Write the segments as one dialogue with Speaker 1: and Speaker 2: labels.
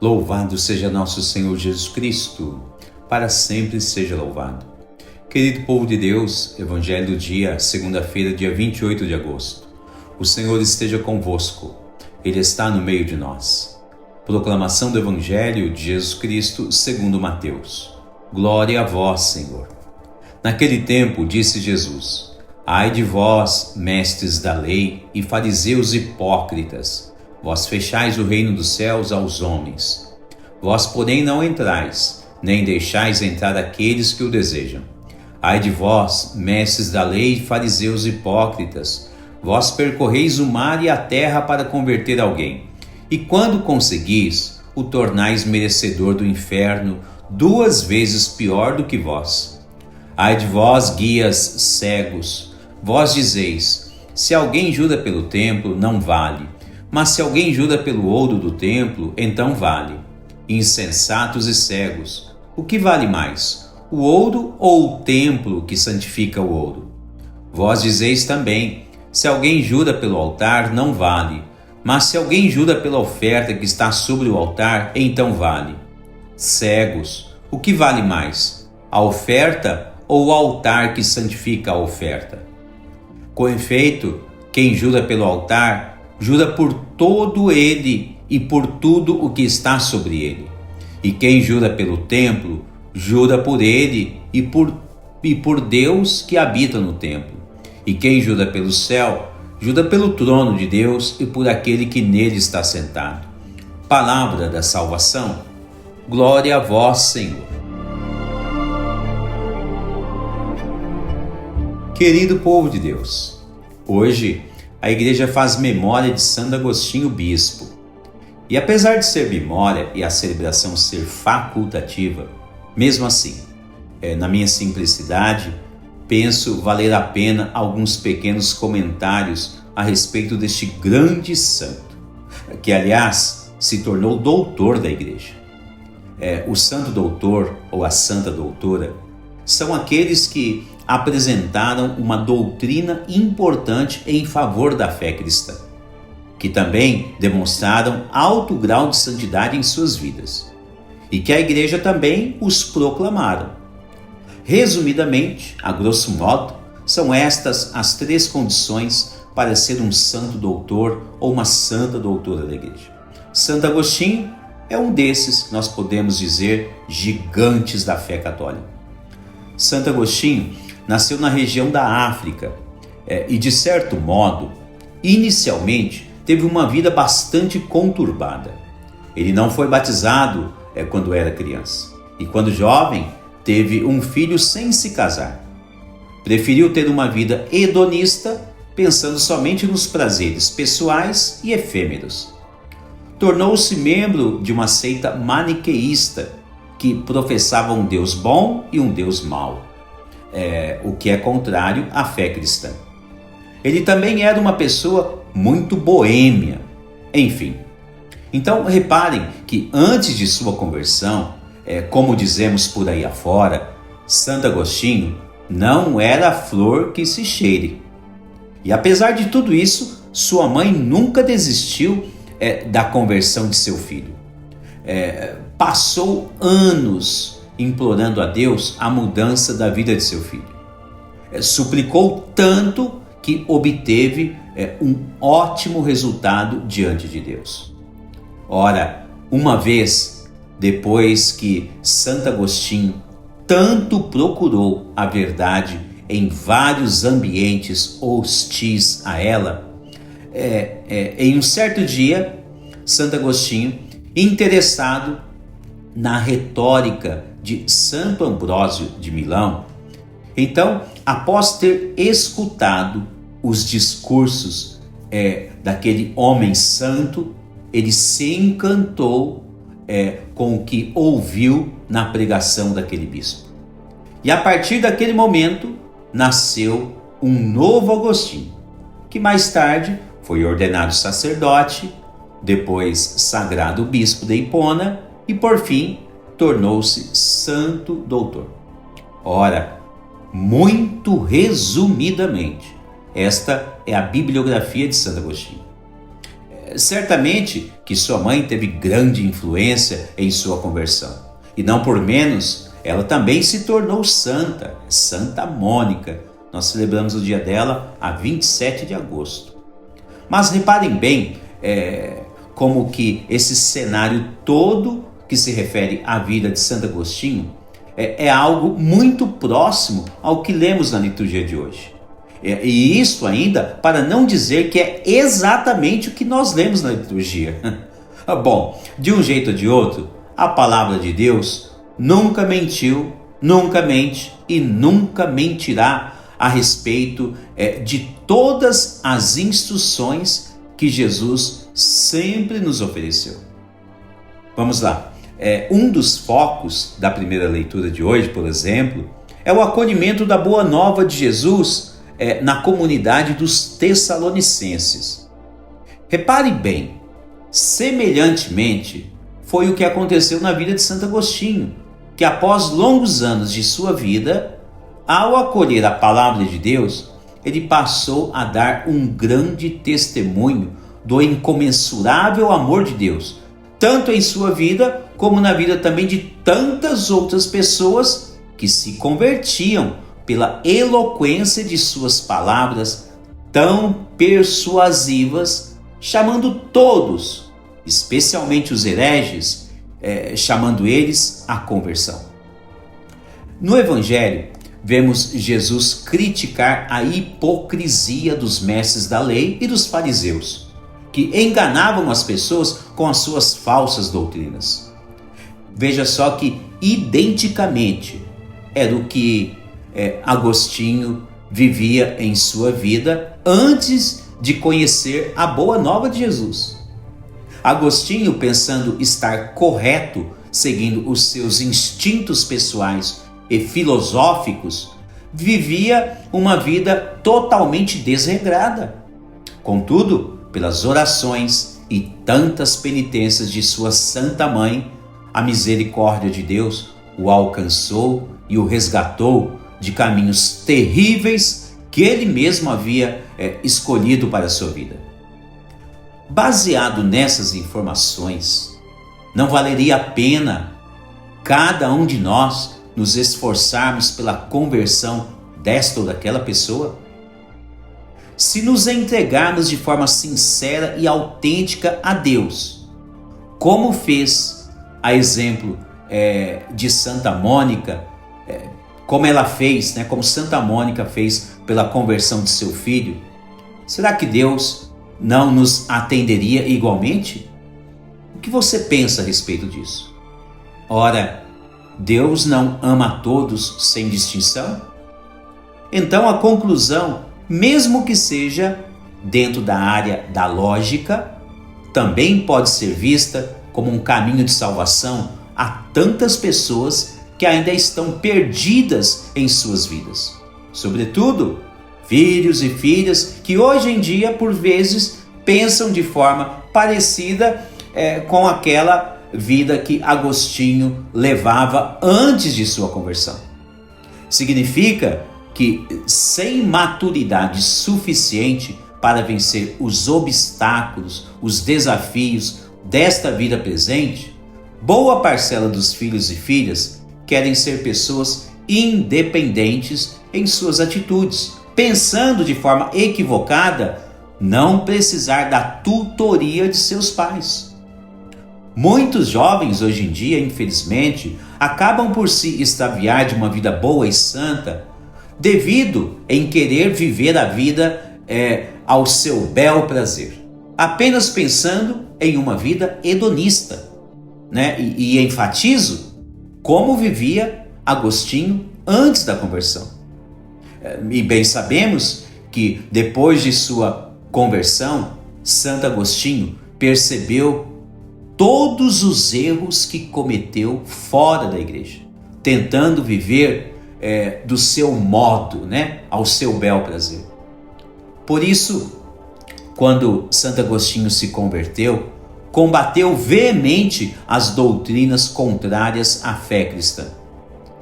Speaker 1: Louvado seja nosso Senhor Jesus Cristo, para sempre seja louvado. Querido povo de Deus, Evangelho do dia, segunda-feira, dia 28 de agosto. O Senhor esteja convosco, Ele está no meio de nós. Proclamação do Evangelho de Jesus Cristo segundo Mateus. Glória a vós, Senhor. Naquele tempo disse Jesus: Ai de vós, mestres da lei e fariseus hipócritas, vós fechais o reino dos céus aos homens. Vós, porém, não entrais, nem deixais entrar aqueles que o desejam. Ai de vós, mestres da lei e fariseus hipócritas, vós percorreis o mar e a terra para converter alguém, e quando conseguis, o tornais merecedor do inferno, 2 vezes pior do que vós. Ai de vós, guias cegos, vós dizeis: se alguém jura pelo templo, não vale, mas se alguém jura pelo ouro do templo, então vale. Insensatos e cegos, o que vale mais, o ouro ou o templo que santifica o ouro? Vós dizeis também: se alguém jura pelo altar, não vale, mas se alguém jura pela oferta que está sobre o altar, então vale. Cegos, o que vale mais, a oferta ou o altar que santifica a oferta? Com efeito, quem jura pelo altar, jura por todo ele e por tudo o que está sobre ele. E quem jura pelo templo, jura por ele e por Deus que habita no templo. E quem jura pelo céu, jura pelo trono de Deus e por aquele que nele está sentado. Palavra da salvação. Glória a vós, Senhor. Querido povo de Deus, hoje a igreja faz memória de Santo Agostinho Bispo. E apesar de ser memória e a celebração ser facultativa, mesmo assim, na minha simplicidade, penso valer a pena alguns pequenos comentários a respeito deste grande santo, que aliás se tornou doutor da igreja. O santo doutor ou a santa doutora são aqueles que apresentaram uma doutrina importante em favor da fé cristã, que também demonstraram alto grau de santidade em suas vidas, e que a igreja também os proclamaram. Resumidamente, a grosso modo, são estas as 3 condições para ser um santo doutor ou uma santa doutora da igreja. Santo Agostinho é um desses que nós podemos dizer gigantes da fé católica. Santo Agostinho nasceu na região da África e, de certo modo, inicialmente teve uma vida bastante conturbada. Ele não foi batizado quando era criança e, quando jovem, teve um filho sem se casar. Preferiu ter uma vida hedonista, pensando somente nos prazeres pessoais e efêmeros. Tornou-se membro de uma seita maniqueísta que professava um Deus bom e um Deus mau, o que é contrário à fé cristã. Ele também era uma pessoa muito boêmia, enfim. Então reparem que antes de sua conversão, como dizemos por aí afora, Santo Agostinho não era a flor que se cheire. E apesar de tudo isso, sua mãe nunca desistiu da conversão de seu filho. Passou anos implorando a Deus a mudança da vida de seu filho. Suplicou tanto que obteve um ótimo resultado diante de Deus. Ora, uma vez, depois que Santo Agostinho tanto procurou a verdade em vários ambientes hostis a ela, em um certo dia, Santo Agostinho, interessado na retórica de Santo Ambrósio de Milão, então, após ter escutado os discursos daquele homem santo, ele se encantou com o que ouviu na pregação daquele bispo. E a partir daquele momento, nasceu um novo Agostinho, que mais tarde foi ordenado sacerdote, depois sagrado bispo de Hipona e, por fim, tornou-se santo doutor. Ora, muito resumidamente, esta é a bibliografia de Santo Agostinho. Certamente que sua mãe teve grande influência em sua conversão. E não por menos, ela também se tornou santa, Santa Mônica. Nós celebramos o dia dela a 27 de agosto. Mas reparem bem como que esse cenário todo que se refere à vida de Santo Agostinho é algo muito próximo ao que lemos na liturgia de hoje. E isso ainda para não dizer que é exatamente o que nós lemos na liturgia. Bom, de um jeito ou de outro, a palavra de Deus nunca mentiu, nunca mente e nunca mentirá a respeito de todas as instruções que Jesus sempre nos ofereceu. Vamos lá. Um dos focos da primeira leitura de hoje, por exemplo, é o acolhimento da boa nova de Jesus na comunidade dos Tessalonicenses. Repare bem, semelhantemente foi o que aconteceu na vida de Santo Agostinho, que após longos anos de sua vida, ao acolher a palavra de Deus, ele passou a dar um grande testemunho do incomensurável amor de Deus, tanto em sua vida como na vida também de tantas outras pessoas que se convertiam pela eloquência de suas palavras tão persuasivas, chamando todos, especialmente os hereges, chamando eles à conversão. No Evangelho, vemos Jesus criticar a hipocrisia dos mestres da lei e dos fariseus, que enganavam as pessoas com as suas falsas doutrinas. Veja só que, identicamente, era o que Agostinho vivia em sua vida antes de conhecer a boa nova de Jesus. Agostinho, pensando estar correto, seguindo os seus instintos pessoais e filosóficos, vivia uma vida totalmente desregrada. Contudo, pelas orações e tantas penitências de sua Santa Mãe, a misericórdia de Deus o alcançou e o resgatou de caminhos terríveis que ele mesmo havia escolhido para a sua vida. Baseado nessas informações, não valeria a pena cada um de nós nos esforçarmos pela conversão desta ou daquela pessoa? Se nos entregarmos de forma sincera e autêntica a Deus, como fez a exemplo de Santa Mônica, como ela fez, como Santa Mônica fez pela conversão de seu filho, será que Deus não nos atenderia igualmente? O que você pensa a respeito disso? Ora, Deus não ama a todos sem distinção? Então a conclusão, mesmo que seja dentro da área da lógica, também pode ser vista como um caminho de salvação a tantas pessoas que ainda estão perdidas em suas vidas. Sobretudo, filhos e filhas que hoje em dia, por vezes, pensam de forma parecida com aquela vida que Agostinho levava antes de sua conversão. Significa que, sem maturidade suficiente para vencer os obstáculos, os desafios desta vida presente, boa parcela dos filhos e filhas querem ser pessoas independentes em suas atitudes, pensando de forma equivocada não precisar da tutoria de seus pais. Muitos jovens hoje em dia, infelizmente, acabam por se extraviar de uma vida boa e santa devido em querer viver a vida ao seu bel prazer, apenas pensando em uma vida hedonista, e enfatizo como vivia Agostinho antes da conversão. E bem sabemos que depois de sua conversão, Santo Agostinho percebeu todos os erros que cometeu fora da igreja, tentando viver do seu modo, ao seu bel prazer. Por isso, quando Santo Agostinho se converteu, combateu veemente as doutrinas contrárias à fé cristã.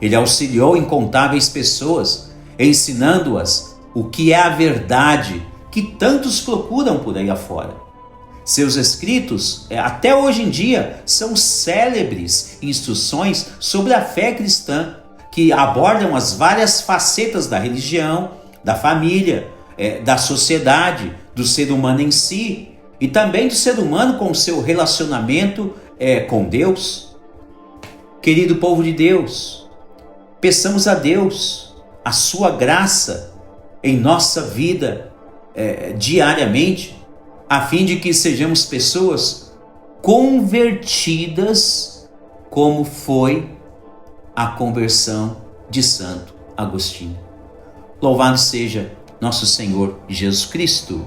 Speaker 1: Ele auxiliou incontáveis pessoas, ensinando-as o que é a verdade que tantos procuram por aí afora. Seus escritos, até hoje em dia, são célebres instruções sobre a fé cristã, que abordam as várias facetas da religião, da família, da sociedade, do ser humano em si, e também do ser humano com o seu relacionamento com Deus. Querido povo de Deus, peçamos a Deus a sua graça em nossa vida diariamente, a fim de que sejamos pessoas convertidas, como foi a conversão de Santo Agostinho. Louvado seja nosso Senhor Jesus Cristo.